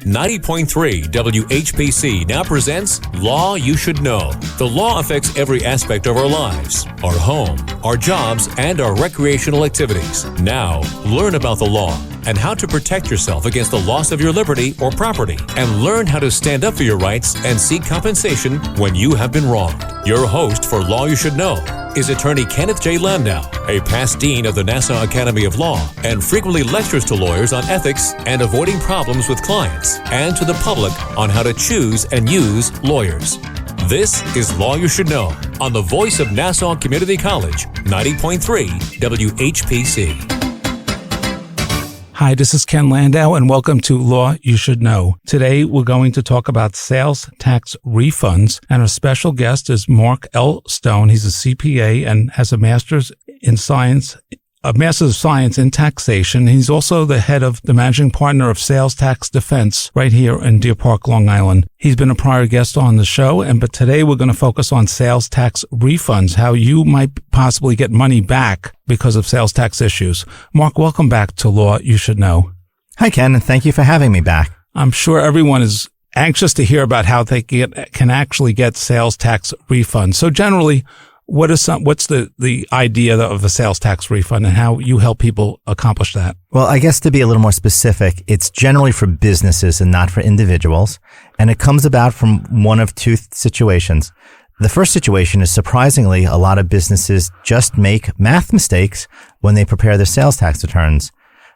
90.3 WHPC now presents Law You Should Know. The law affects every aspect of our lives, our home, our jobs, and our recreational activities. Now, learn about the law and how to protect yourself against the loss of your liberty or property, and learn how to stand up for your rights and seek compensation when you have been wronged. Your host for Law You Should Know is attorney Kenneth J. Landau, a past dean of the Nassau Academy of Law, and frequently lectures to lawyers on ethics and avoiding problems with clients, and to the public on how to choose and use lawyers. This is Law You Should Know on the voice of Nassau Community College, 90.3 WHPC. Hi, this is Ken Landau, and welcome to Law You Should Know. Today, we're going to talk about sales tax refunds, and our special guest is Mark L. Stone. He's a CPA and has a Master's of Science in Taxation. He's also the head of the managing partner of Sales Tax Defense right here in Deer Park, Long Island. He's been a prior guest on the show, but today we're going to focus on sales tax refunds, how you might possibly get money back because of sales tax issues. Mark, welcome back to Law You Should Know. Hi, Ken, and thank you for having me back. I'm sure everyone is anxious to hear about how they can actually get sales tax refunds. So generally, what's the idea of a sales tax refund and how you help people accomplish that? Well, I guess to be a little more specific, it's generally for businesses and not for individuals. And it comes about from one of two situations. The first situation is, surprisingly, a lot of businesses just make math mistakes when they prepare their sales tax returns.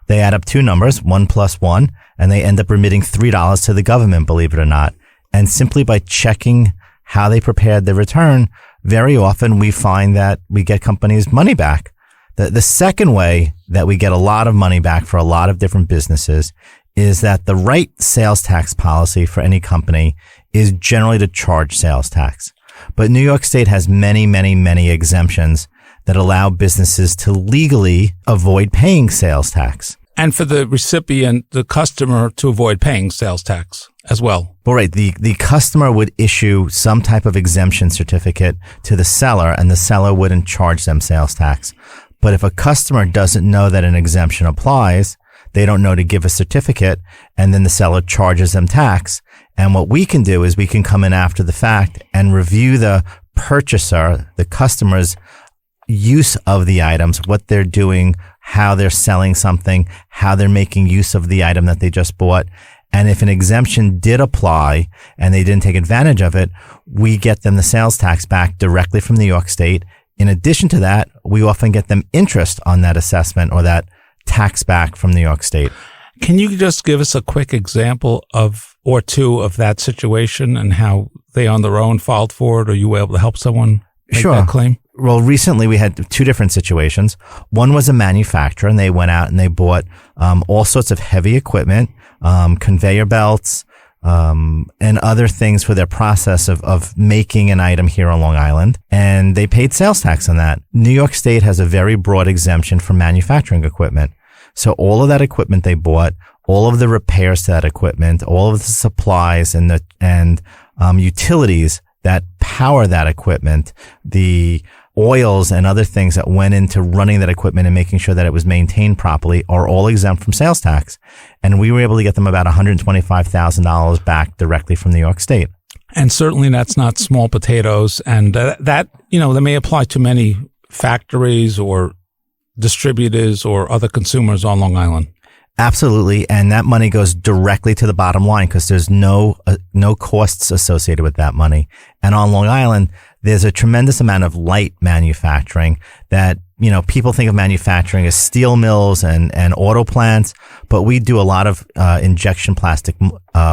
They add up two numbers, 1 plus 1, and they end up remitting $3 to the government, believe it or not. And simply by checking how they prepared the return, very often we find that we get companies' money back. The second way that we get a lot of money back for a lot of different businesses is that the right sales tax policy for any company is generally to charge sales tax. But New York State has many, many, many exemptions that allow businesses to legally avoid paying sales tax. And for the recipient, the customer, to avoid paying sales tax as well. Well, right. The customer would issue some type of exemption certificate to the seller, and the seller wouldn't charge them sales tax. But if a customer doesn't know that an exemption applies, they don't know to give a certificate, and then the seller charges them tax. And what we can do is we can come in after the fact and review the purchaser, the customer's use of the items, what they're doing, how they're selling something, how they're making use of the item that they just bought. And if an exemption did apply and they didn't take advantage of it, we get them the sales tax back directly from New York State. In addition to that, we often get them interest on that assessment or that tax back from New York State. Can you just give us a quick example or two of that situation and how they on their own filed for it, or you were able to help someone make that claim? Well, recently we had two different situations. One was a manufacturer, and they went out and they bought all sorts of heavy equipment, conveyor belts, and other things for their process of making an item here on Long Island. And they paid sales tax on that. New York State has a very broad exemption for manufacturing equipment. So all of that equipment they bought, all of the repairs to that equipment, all of the supplies and utilities that power that equipment, the oils and other things that went into running that equipment and making sure that it was maintained properly are all exempt from sales tax. And we were able to get them about $125,000 back directly from New York State. And certainly that's not small potatoes. And that may apply to many factories or distributors or other consumers on Long Island. Absolutely. And that money goes directly to the bottom line because there's no costs associated with that money. And on Long Island, there's a tremendous amount of light manufacturing that, people think of manufacturing as steel mills and auto plants, but we do a lot of injection plastic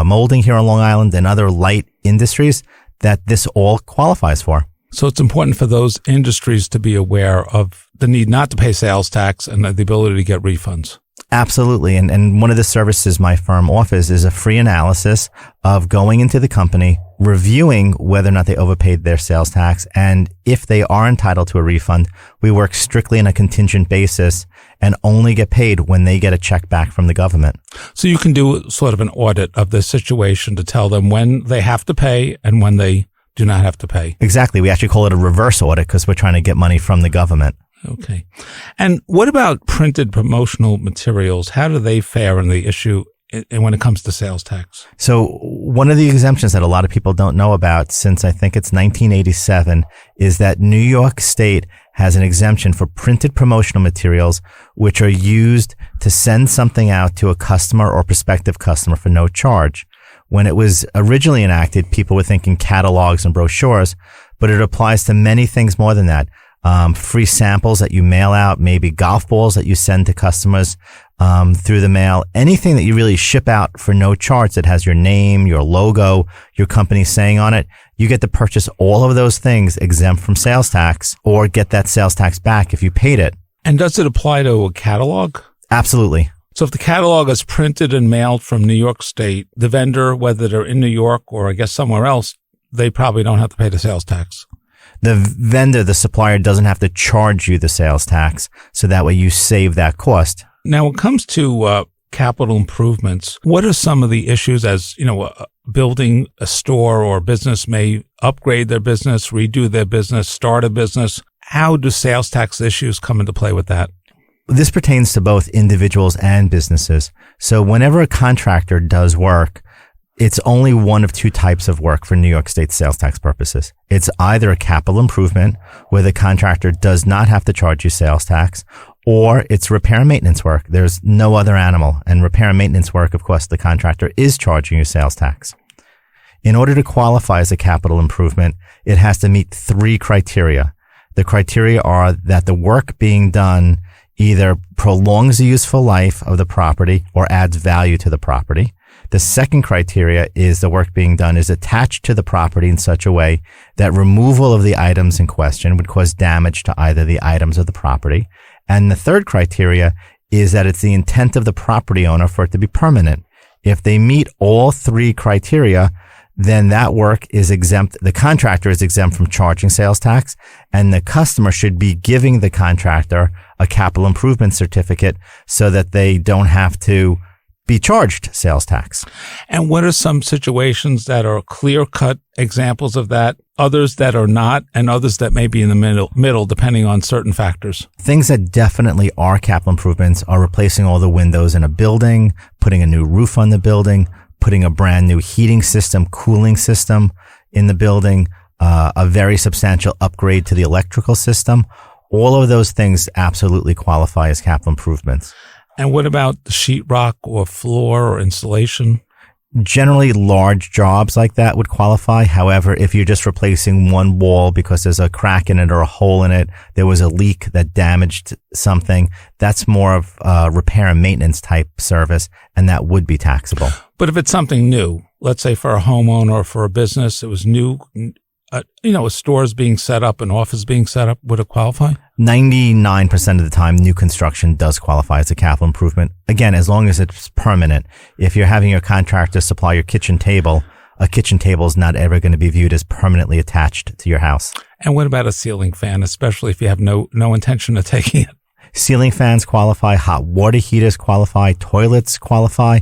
molding here on Long Island and other light industries that this all qualifies for. So it's important for those industries to be aware of the need not to pay sales tax and the ability to get refunds. Absolutely. And one of the services my firm offers is a free analysis of going into the company, reviewing whether or not they overpaid their sales tax. And if they are entitled to a refund, we work strictly on a contingent basis and only get paid when they get a check back from the government. So you can do sort of an audit of the situation to tell them when they have to pay and when they do not have to pay. Exactly. We actually call it a reverse audit because we're trying to get money from the government. Okay. And what about printed promotional materials? How do they fare in the issue when it comes to sales tax? So one of the exemptions that a lot of people don't know about since I think it's 1987 is that New York State has an exemption for printed promotional materials, which are used to send something out to a customer or prospective customer for no charge. When it was originally enacted, people were thinking catalogs and brochures, but it applies to many things more than that. Free samples that you mail out, maybe golf balls that you send to customers through the mail, anything that you really ship out for no charge that has your name, your logo, your company saying on it, you get to purchase all of those things exempt from sales tax or get that sales tax back if you paid it. And does it apply to a catalog? Absolutely. So if the catalog is printed and mailed from New York State, the vendor, whether they're in New York or I guess somewhere else, they probably don't have to pay the sales tax. The vendor, the supplier, doesn't have to charge you the sales tax, so that way you save that cost. Now, when it comes to capital improvements, what are some of the issues as, building a store or a business may upgrade their business, redo their business, start a business? How do sales tax issues come into play with that? This pertains to both individuals and businesses. So whenever a contractor does work, it's only one of two types of work for New York State sales tax purposes. It's either a capital improvement where the contractor does not have to charge you sales tax, or it's repair and maintenance work. There's no other animal. And repair and maintenance work, of course, the contractor is charging you sales tax. In order to qualify as a capital improvement, it has to meet three criteria. The criteria are that the work being done either prolongs the useful life of the property or adds value to the property. The second criteria is the work being done is attached to the property in such a way that removal of the items in question would cause damage to either the items or the property. And the third criteria is that it's the intent of the property owner for it to be permanent. If they meet all three criteria, then that work is exempt. The contractor is exempt from charging sales tax, and the customer should be giving the contractor a capital improvement certificate so that they don't have to be charged sales tax. And what are some situations that are clear-cut examples of that, others that are not, and others that may be in the middle depending on certain factors? Things that definitely are capital improvements are replacing all the windows in a building, putting a new roof on the building, putting a brand new heating system, cooling system in the building, a very substantial upgrade to the electrical system. All of those things absolutely qualify as capital improvements. And what about the sheetrock or floor or insulation? Generally, large jobs like that would qualify. However, if you're just replacing one wall because there's a crack in it or a hole in it, there was a leak that damaged something, that's more of a repair and maintenance type service, and that would be taxable. But if it's something new, let's say for a homeowner or for a business, it was new, a store is being set up, an office being set up, would it qualify? 99% of the time, new construction does qualify as a capital improvement. Again, as long as it's permanent. If you're having your contractor supply your kitchen table, a kitchen table is not ever going to be viewed as permanently attached to your house. And what about a ceiling fan, especially if you have no intention of taking it? Ceiling fans qualify, hot water heaters qualify, toilets qualify,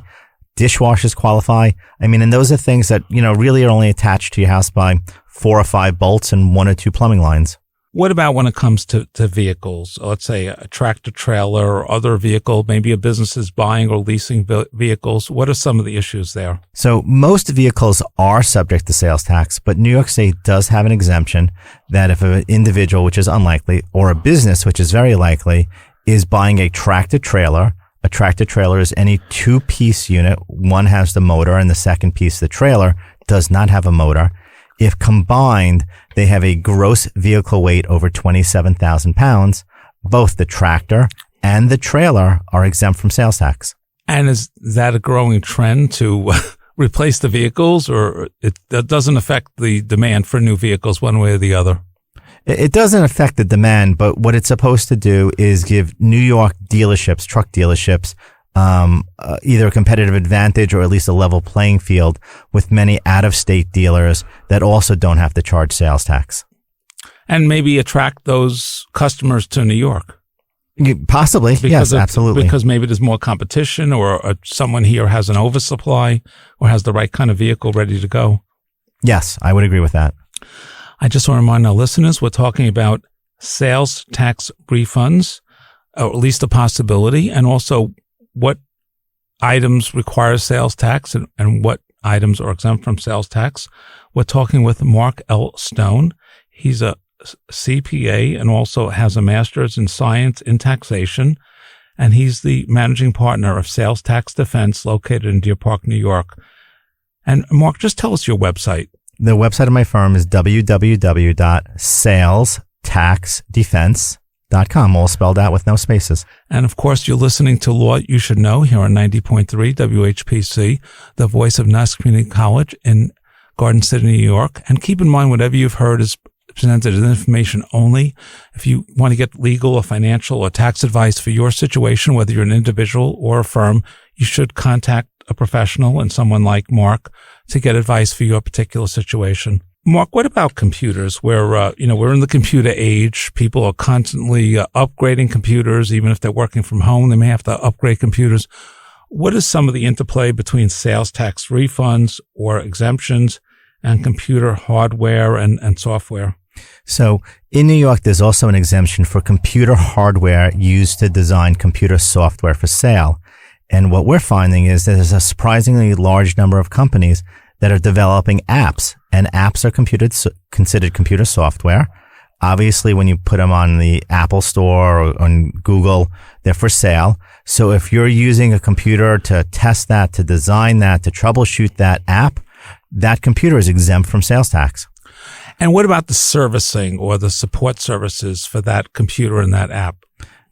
dishwashers qualify. And those are things that, really are only attached to your house by 4 or 5 bolts and 1 or 2 plumbing lines. What about when it comes to vehicles? Let's say a tractor trailer or other vehicle, maybe a business is buying or leasing vehicles. What are some of the issues there? So most vehicles are subject to sales tax, but New York State does have an exemption that if an individual, which is unlikely, or a business, which is very likely, is buying a tractor trailer is any 2-piece unit. One has the motor and the second piece, the trailer, does not have a motor. If combined, they have a gross vehicle weight over 27,000 pounds, both the tractor and the trailer are exempt from sales tax. And is that a growing trend to replace the vehicles, or that doesn't affect the demand for new vehicles one way or the other? It doesn't affect the demand, but what it's supposed to do is give New York dealerships, truck dealerships, either a competitive advantage or at least a level playing field with many out-of-state dealers that also don't have to charge sales tax. And maybe attract those customers to New York. Possibly, yes, absolutely. Because maybe there's more competition, or someone here has an oversupply or has the right kind of vehicle ready to go. Yes, I would agree with that. I just want to remind our listeners, we're talking about sales tax refunds, or at least a possibility, and also what items require sales tax and what items are exempt from sales tax. We're talking with Mark L. Stone. He's a CPA and also has a master's in science in taxation. And he's the managing partner of Sales Tax Defense located in Deer Park, New York. And Mark, just tell us your website. The website of my firm is www.salestaxdefense.com, all spelled out with no spaces. And of course, you're listening to Law You Should Know here on 90.3 WHPC, the voice of Nassau Community College in Garden City, New York. And keep in mind, whatever you've heard is presented as information only. If you want to get legal or financial or tax advice for your situation, whether you're an individual or a firm, you should contact a professional and someone like Mark to get advice for your particular situation. Mark, what about computers? We're in the computer age. People are constantly upgrading computers. Even if they're working from home, they may have to upgrade computers. What is some of the interplay between sales tax refunds or exemptions and computer hardware and software? So in New York, there's also an exemption for computer hardware used to design computer software for sale. And what we're finding is that there's a surprisingly large number of companies that are developing apps, and apps are considered computer software. Obviously, when you put them on the Apple Store or on Google, they're for sale. So if you're using a computer to test that, to design that, to troubleshoot that app, that computer is exempt from sales tax. And what about the servicing or the support services for that computer and that app?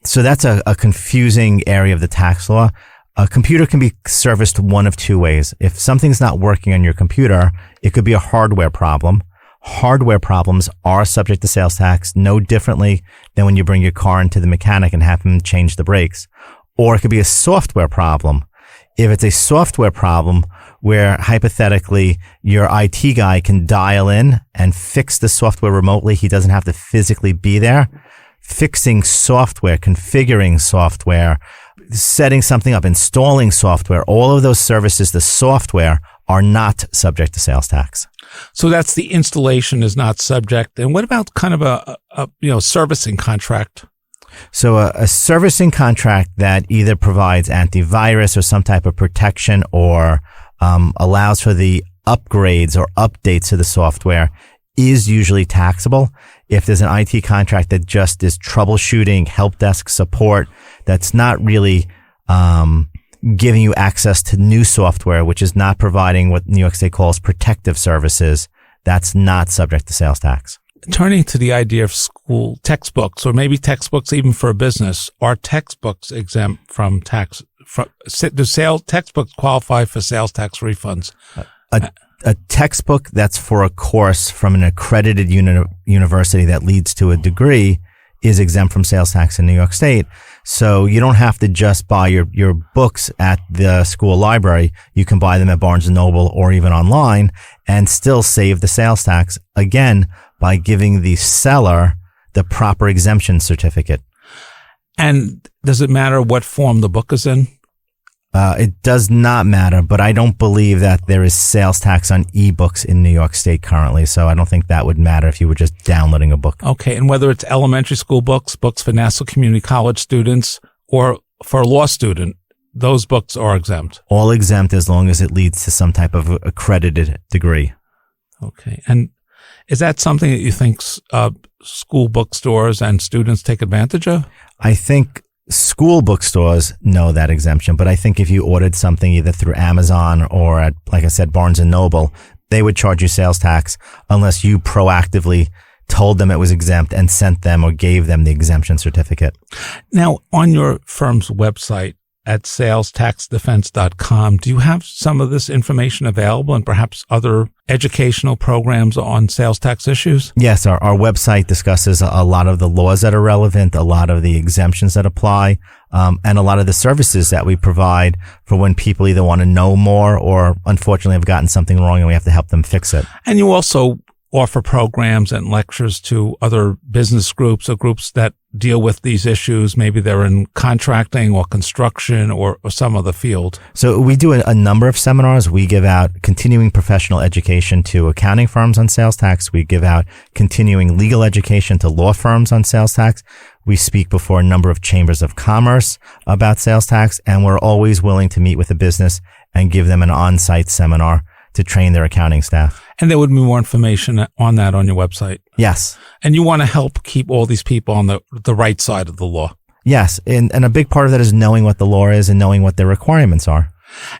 So that's a confusing area of the tax law. A computer can be serviced one of two ways. If something's not working on your computer, it could be a hardware problem. Hardware problems are subject to sales tax no differently than when you bring your car into the mechanic and have him change the brakes. Or it could be a software problem. If it's a software problem where hypothetically your IT guy can dial in and fix the software remotely, he doesn't have to physically be there. Fixing software, configuring software, setting something up, installing software, all of those services, the software, are not subject to sales tax. So that's the installation is not subject. And what about kind of a servicing contract? So a servicing contract that either provides antivirus or some type of protection or allows for the upgrades or updates to the software is usually taxable. If there's an IT contract that just is troubleshooting, help desk support, that's not really giving you access to new software, which is not providing what New York State calls protective services, that's not subject to sales tax. Turning to the idea of school textbooks, or maybe textbooks even for a business, are textbooks exempt from tax? Do textbooks qualify for sales tax refunds? A textbook that's for a course from an accredited university that leads to a degree is exempt from sales tax in New York State. So you don't have to just buy your books at the school library. You can buy them at Barnes & Noble or even online and still save the sales tax, again, by giving the seller the proper exemption certificate. And does it matter what form the book is in? It does not matter, but I don't believe that there is sales tax on ebooks in New York State currently, so I don't think that would matter if you were just downloading a book. Okay, and whether it's elementary school books for Nassau Community College students, or for a law student, those books are exempt? All exempt as long as it leads to some type of accredited degree. Okay, and is that something that you think school bookstores and students take advantage of? I think school bookstores know that exemption, but I think if you ordered something either through Amazon or at, like I said, Barnes & Noble, they would charge you sales tax unless you proactively told them it was exempt and sent them or gave them the exemption certificate. Now, on your firm's website at salestaxdefense.com, do you have some of this information available and perhaps other educational programs on sales tax issues? Yes, our website discusses a lot of the laws that are relevant, a lot of the exemptions that apply, and a lot of the services that we provide for when people either want to know more or unfortunately have gotten something wrong and we have to help them fix it. And you also offer programs and lectures to other business groups or groups that deal with these issues? Maybe they're in contracting or construction or some other field. So we do a number of seminars. We give out continuing professional education to accounting firms on sales tax. We give out continuing legal education to law firms on sales tax. We speak before a number of chambers of commerce about sales tax, and we're always willing to meet with a business and give them an on-site seminar to train their accounting staff. And there would be more information on that on your website. Yes. And you want to help keep all these people on the right side of the law. Yes. And a big part of that is knowing what the law is and knowing what their requirements are.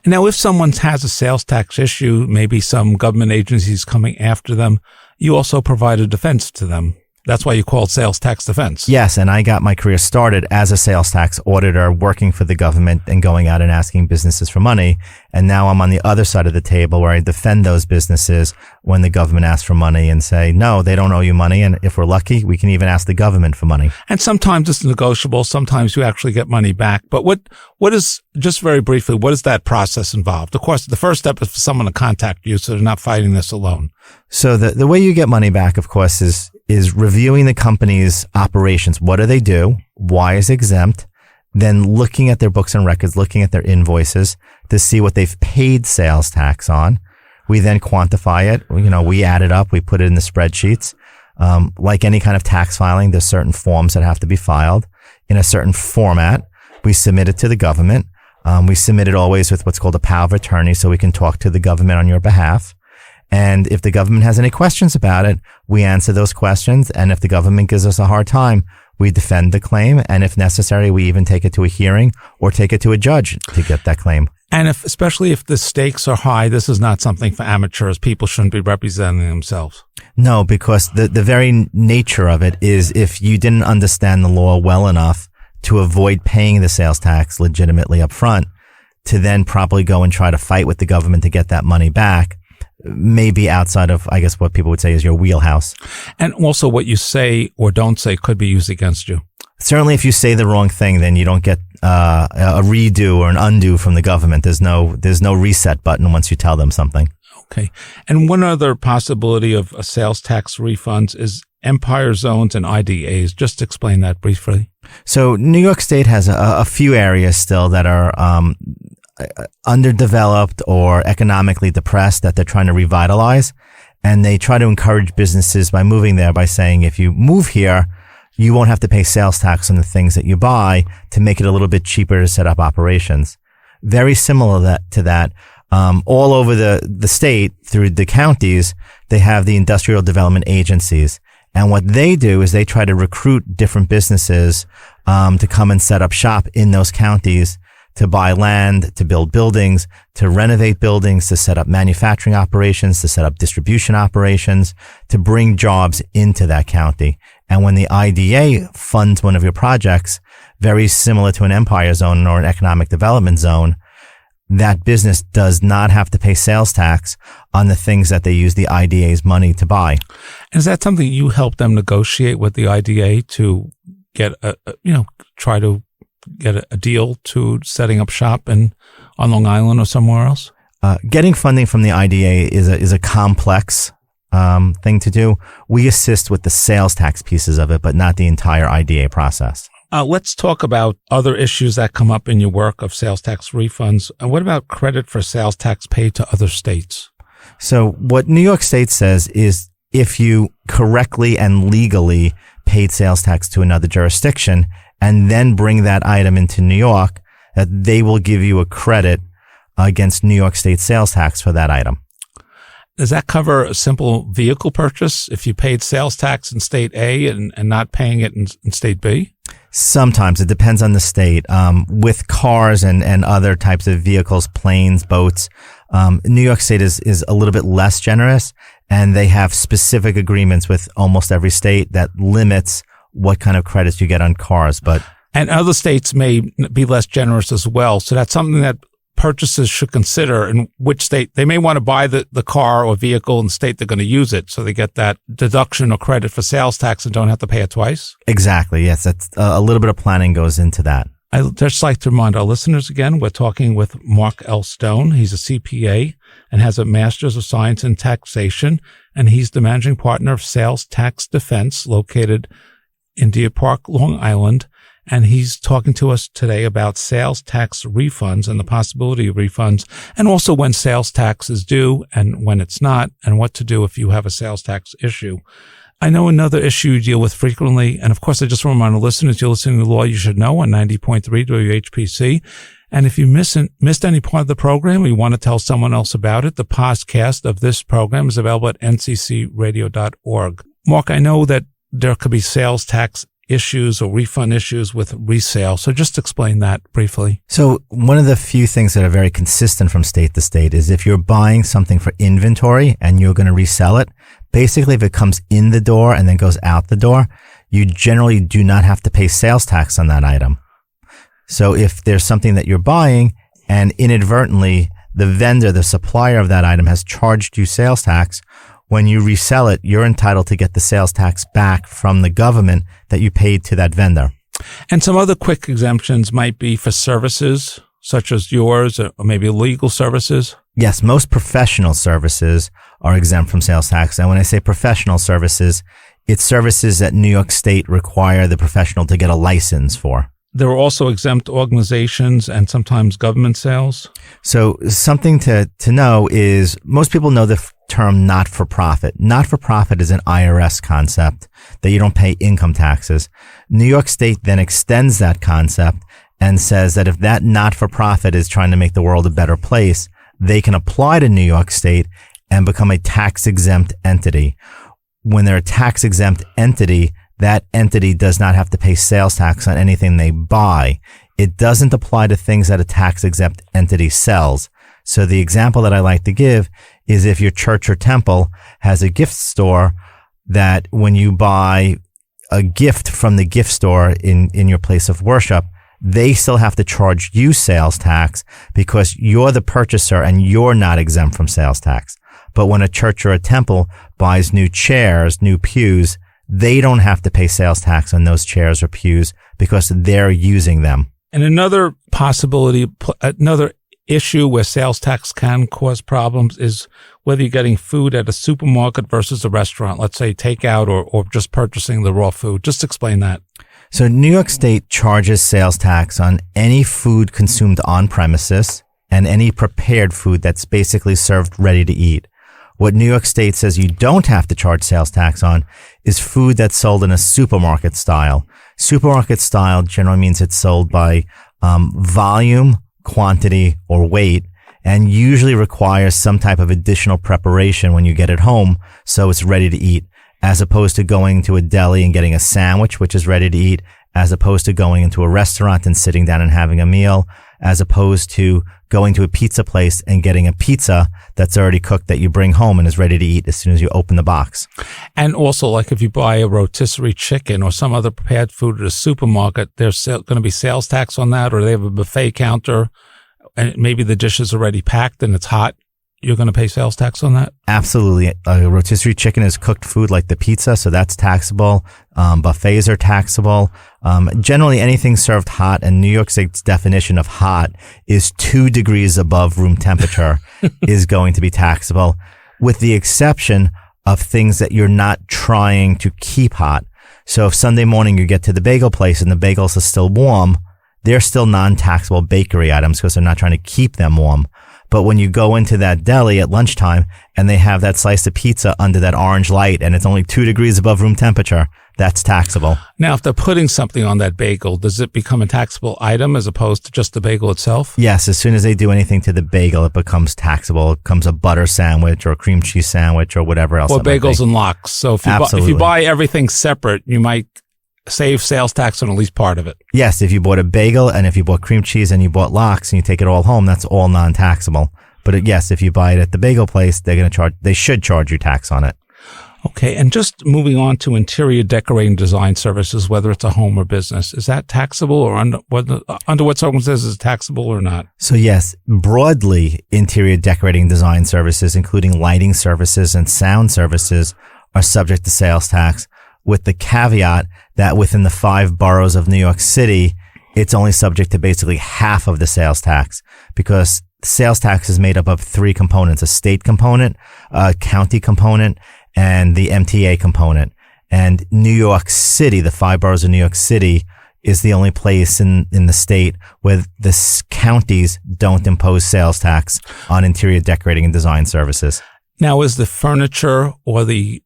Now, if someone has a sales tax issue, maybe some government agencies coming after them, you also provide a defense to them. That's why you call it Sales Tax Defense. Yes, and I got my career started as a sales tax auditor, working for the government and going out and asking businesses for money. And now I'm on the other side of the table where I defend those businesses when the government asks for money and say, no, they don't owe you money. And if we're lucky, we can even ask the government for money. And sometimes it's negotiable. Sometimes you actually get money back. But what is, just very briefly, what does that process involve? Of course, the first step is for someone to contact you, so they're not fighting this alone. So the way you get money back, of course, is reviewing the company's operations. What do they do? Why is it exempt? Then looking at their books and records, looking at their invoices to see what they've paid sales tax on. We then quantify it. We add it up. We put it in the spreadsheets. Like any kind of tax filing, there's certain forms that have to be filed in a certain format. We submit it to the government. We submit it always with what's called a power of attorney, so we can talk to the government on your behalf. And if the government has any questions about it, we answer those questions. And if the government gives us a hard time, we defend the claim. And if necessary, we even take it to a hearing or take it to a judge to get that claim. And especially if the stakes are high, this is not something for amateurs. People shouldn't be representing themselves. No, because the very nature of it is if you didn't understand the law well enough to avoid paying the sales tax legitimately up front, to then probably go and try to fight with the government to get that money back, maybe outside of, I guess, what people would say is your wheelhouse. And also what you say or don't say could be used against you. Certainly if you say the wrong thing, then you don't get a redo or an undo from the government. There's no reset button once you tell them something. Okay. And one other possibility of a sales tax refunds is empire zones and IDAs. Just explain that briefly. So New York State has a few areas still that are underdeveloped or economically depressed that they're trying to revitalize. And they try to encourage businesses by moving there by saying, if you move here, you won't have to pay sales tax on the things that you buy to make it a little bit cheaper to set up operations. Very similar to that. All over the state through the counties, they have the industrial development agencies. And what they do is they try to recruit different businesses to come and set up shop in those counties, to buy land, to build buildings, to renovate buildings, to set up manufacturing operations, to set up distribution operations, to bring jobs into that county. And when the IDA funds one of your projects, very similar to an empire zone or an economic development zone, that business does not have to pay sales tax on the things that they use the IDA's money to buy. And is that something you help them negotiate with the IDA to get try to get a deal to setting up shop on Long Island or somewhere else? Getting funding from the IDA is a complex thing to do. We assist with the sales tax pieces of it, but not the entire IDA process. Let's talk about other issues that come up in your work of sales tax refunds. And what about credit for sales tax paid to other states? So what New York State says is if you correctly and legally paid sales tax to another jurisdiction and then bring that item into New York, that they will give you a credit against New York State sales tax for that item. Does that cover a simple vehicle purchase if you paid sales tax in state A and not paying it in state B? Sometimes. It depends on the state. With cars and other types of vehicles, planes, boats, New York State is a little bit less generous, and they have specific agreements with almost every state that limits what kind of credits you get on cars. And other states may be less generous as well. So that's something that purchasers should consider in which state they may want to buy the car or vehicle in the state they're going to use it, so they get that deduction or credit for sales tax and don't have to pay it twice. Exactly. Yes. That's a little bit of planning goes into that. I'd just like to remind our listeners again, we're talking with Mark L. Stone. He's a CPA and has a Master's of Science in Taxation, and he's the managing partner of Sales Tax Defense located in Deer Park, Long Island. And he's talking to us today about sales tax refunds and the possibility of refunds, and also when sales tax is due and when it's not, and what to do if you have a sales tax issue. I know another issue you deal with frequently, and of course, I just want to remind the listeners, you're listening to Law You Should Know on 90.3 WHPC. And if you missed any part of the program or you want to tell someone else about it, the podcast of this program is available at nccradio.org. Mark, I know that there could be sales tax issues or refund issues with resale. So just explain that briefly. So one of the few things that are very consistent from state to state is if you're buying something for inventory and you're going to resell it, basically if it comes in the door and then goes out the door, you generally do not have to pay sales tax on that item. So if there's something that you're buying and inadvertently the vendor, the supplier of that item has charged you sales tax, when you resell it, you're entitled to get the sales tax back from the government that you paid to that vendor. And some other quick exemptions might be for services such as yours or maybe legal services. Yes, most professional services are exempt from sales tax. And when I say professional services, it's services that New York State require the professional to get a license for. There are also exempt organizations and sometimes government sales. So something to know is most people know the term not-for-profit. Not-for-profit is an IRS concept that you don't pay income taxes. New York State then extends that concept and says that if that not-for-profit is trying to make the world a better place, they can apply to New York State and become a tax-exempt entity. When they're a tax-exempt entity, that entity does not have to pay sales tax on anything they buy. It doesn't apply to things that a tax-exempt entity sells. So the example that I like to give is if your church or temple has a gift store that when you buy a gift from the gift store in your place of worship, they still have to charge you sales tax because you're the purchaser and you're not exempt from sales tax. But when a church or a temple buys new chairs, new pews, they don't have to pay sales tax on those chairs or pews because they're using them. And another possibility, another issue where sales tax can cause problems is whether you're getting food at a supermarket versus a restaurant, let's say takeout or just purchasing the raw food. Just explain that. So New York State charges sales tax on any food consumed on premises and any prepared food that's basically served ready to eat. What New York State says you don't have to charge sales tax on is food that's sold in a supermarket style. Supermarket style generally means it's sold by volume, quantity, or weight, and usually requires some type of additional preparation when you get it home so it's ready to eat, as opposed to going to a deli and getting a sandwich, which is ready to eat, as opposed to going into a restaurant and sitting down and having a meal, as opposed to going to a pizza place and getting a pizza that's already cooked that you bring home and is ready to eat as soon as you open the box. And also, like if you buy a rotisserie chicken or some other prepared food at a supermarket, there's going to be sales tax on that, or they have a buffet counter and maybe the dish is already packed and it's hot. You're going to pay sales tax on that? Absolutely. A rotisserie chicken is cooked food like the pizza, so that's taxable. Buffets are taxable. Generally, anything served hot, and New York State's definition of hot is 2 degrees above room temperature is going to be taxable, with the exception of things that you're not trying to keep hot. So if Sunday morning you get to the bagel place and the bagels are still warm, they're still non-taxable bakery items because they're not trying to keep them warm. But when you go into that deli at lunchtime and they have that slice of pizza under that orange light and it's only 2 degrees above room temperature, that's taxable. Now, if they're putting something on that bagel, does it become a taxable item as opposed to just the bagel itself? Yes. As soon as they do anything to the bagel, it becomes taxable. It becomes a butter sandwich or a cream cheese sandwich or whatever else. Or bagels and lox. So if you buy everything separate, you might save sales tax on at least part of it. Yes, if you bought a bagel and if you bought cream cheese and you bought lox and you take it all home, that's all non-taxable. But yes, if you buy it at the bagel place, they should charge you tax on it. Okay, and just moving on to interior decorating design services, whether it's a home or business, is that taxable, or under what circumstances is it taxable or not? So yes, broadly, interior decorating design services, including lighting services and sound services, are subject to sales tax, with the caveat that within the 5 boroughs of New York City, it's only subject to basically half of the sales tax, because sales tax is made up of three components: a state component, a county component, and the MTA component. And New York City, the 5 boroughs of New York City, is the only place in the state where the counties don't impose sales tax on interior decorating and design services. Now, is the furniture or the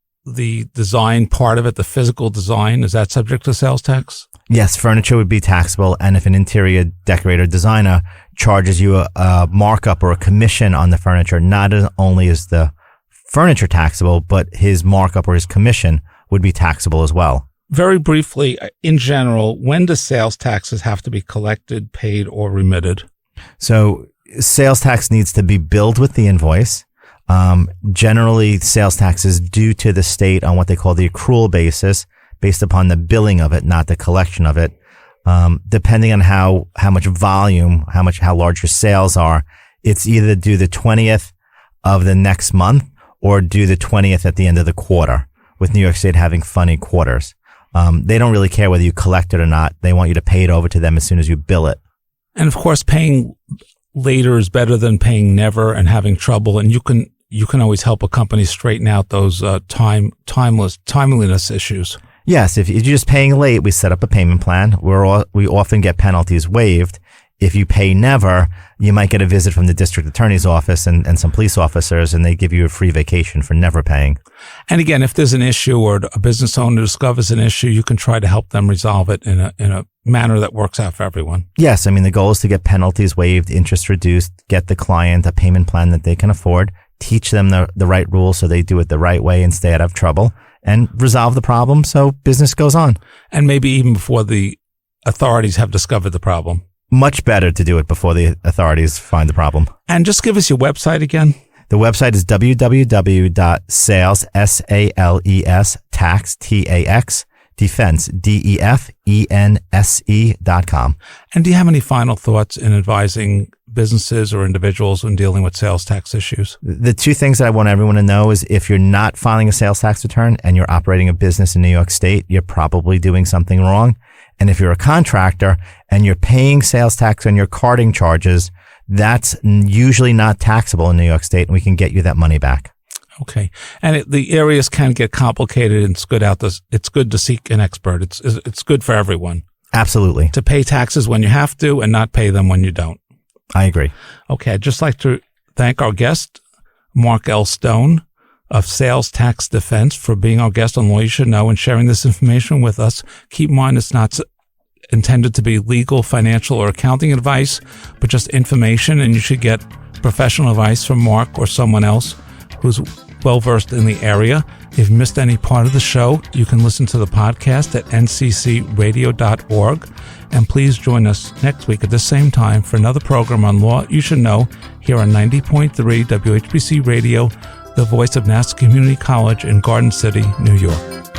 design part of it, the physical design, is that subject to sales tax? Yes, furniture would be taxable. And if an interior decorator designer charges you a markup or a commission on the furniture, not only is the furniture taxable, but his markup or his commission would be taxable as well. Very briefly, in general, when do sales taxes have to be collected, paid, or remitted? So sales tax needs to be billed with the invoice. Generally, sales tax is due to the state on what they call the accrual basis, based upon the billing of it, not the collection of it. Depending on how much volume, how large your sales are, it's either due the 20th of the next month or due the 20th at the end of the quarter, with New York State having funny quarters. They don't really care whether you collect it or not. They want you to pay it over to them as soon as you bill it. And of course, paying later is better than paying never and having trouble. And you can always help a company straighten out those timeliness issues. Yes, if you're just paying late, we set up a payment plan. We often get penalties waived. If you pay never, you might get a visit from the district attorney's office and some police officers, and they give you a free vacation for never paying. And again, if there's an issue or a business owner discovers an issue, you can try to help them resolve it in a manner that works out for everyone. Yes, I mean, the goal is to get penalties waived, interest reduced, get the client a payment plan that they can afford, teach them the right rules so they do it the right way and stay out of trouble, and resolve the problem so business goes on. And maybe even before the authorities have discovered the problem. Much better to do it before the authorities find the problem. And just give us your website again. The website is www.sales, S-A-L-E-S, tax, T-A-X, defense, DEFENSE.com. And do you have any final thoughts in advising businesses or individuals when dealing with sales tax issues? The two things that I want everyone to know is if you're not filing a sales tax return and you're operating a business in New York State, you're probably doing something wrong. And if you're a contractor and you're paying sales tax on your carting charges, that's usually not taxable in New York State, and we can get you that money back. Okay. And the areas can get complicated, and it's good to seek an expert. It's good for everyone. Absolutely. To pay taxes when you have to and not pay them when you don't. I agree. Okay. I'd just like to thank our guest, Mark L. Stone of Sales Tax Defense, for being our guest on Law You Should Know and sharing this information with us. Keep in mind, it's not intended to be legal, financial, or accounting advice, but just information, and you should get professional advice from Mark or someone else who's well-versed in the area. If you missed any part of the show, you can listen to the podcast at nccradio.org. And please join us next week at the same time for another program on Law You Should Know here on 90.3 WHPC Radio, the voice of Nassau Community College in Garden City, New York.